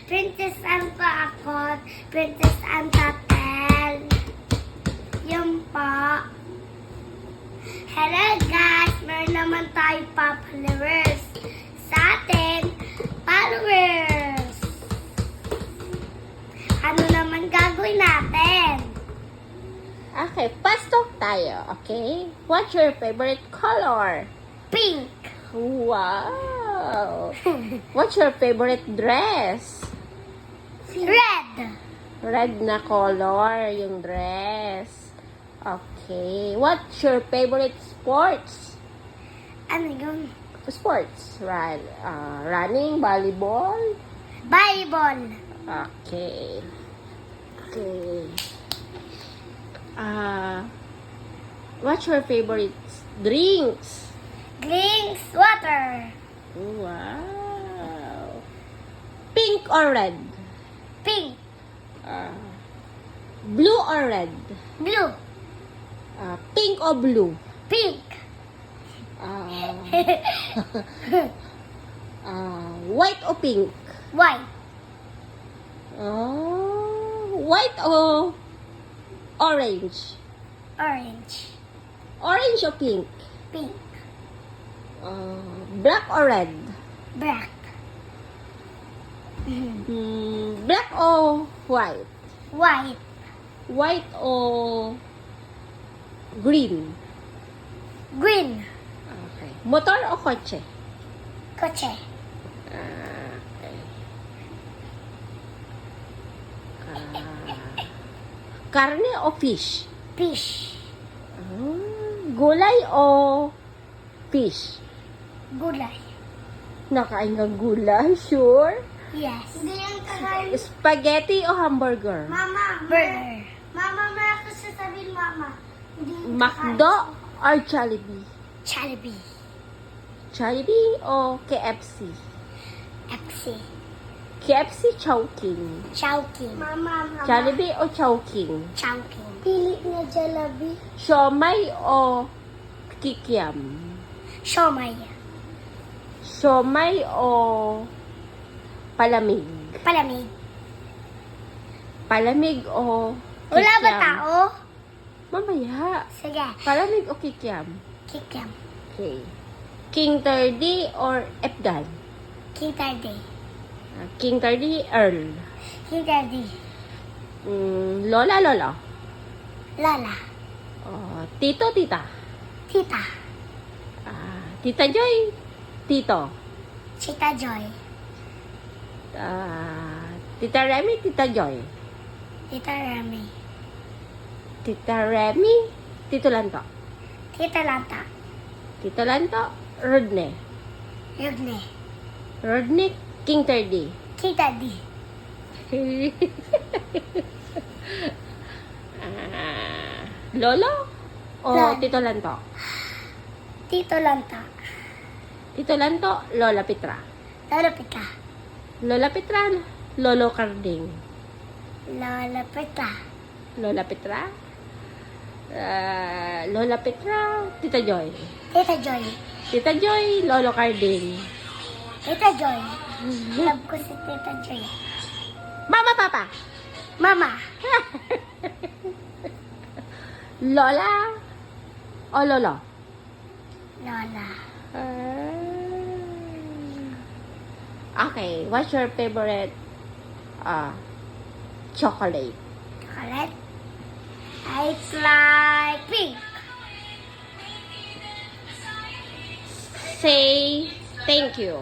Princess Anne po ako. Princess Anne Tatel. Yun po. Hello guys! Meron naman tayo pa followers. Sa atin, followers. Ano naman gagawin natin? Okay, fast talk tayo, okay? What's your favorite color? Pink. Wow! What's your favorite dress? Red. Red na color yung dress. Okay. What's your favorite sports? Ano yun? Sports. Running, volleyball. Volleyball. Okay. Okay. What's your favorite drinks? Drinks. Water. Wow. Pink or red? Pink. Blue or red? Blue. Pink or blue? Pink. White or pink? White. White or orange? Orange. Orange or pink? Pink. Black or red? Black. Black or white? White. White or green? Green. Okay. Motor o kotse? Kotse. Okay. Karne o fish? Fish. Gulay o fish? Gulay. Nakain ng gulay, sure? Yes. Hindi yung kakain. Spaghetti o hamburger? Mama. Burger. Mama, meron ko sasabihin, Mama. Hindi yung McDo or Jollibee? Jollibee. Jollibee o KFC? FC. KFC Chowking. Chowking. Mama. Jollibee o Chowking? Chowking. Pili na Jollibee. Siomay o kikiam? Siomay. Siomay o palamig? Palamig. Palamig o kikiam? Wala ba tao? Mamaya. Sige. Palamig o kikiam? Kikiam. Okay. King Turdy or Efgan? King Tardy. King Turdy, Earl. King Tardy. Lola, Lolo. Lala. Tito, Tita. Tita. Tita Joy, Tito. Chita Joy. Tita Remy, Tita Joy. Tita Rami. Tita Remy, Tito Lanto. Tita Lanta. Tito Lanto, Rodney. Yugne. Rodney, King Turdy. King Tardy. Lolo o Lolo. Tito Lanto? Tito Lanta. Tito Lanto, Lola Petra. Lola Pita. Lola Petra, Lolo Carding. Lola Pita. Lola Petra. Lola Petra, Tita Joy. Tita Joy. Tita Joy, Lolo Carding. Tita Joy. Love ko si Tita Joy. Mama, Papa. Mama. Lola o Lolo? Lola. Okay, what's your favorite chocolate? Chocolate. It's like pink. Say thank you.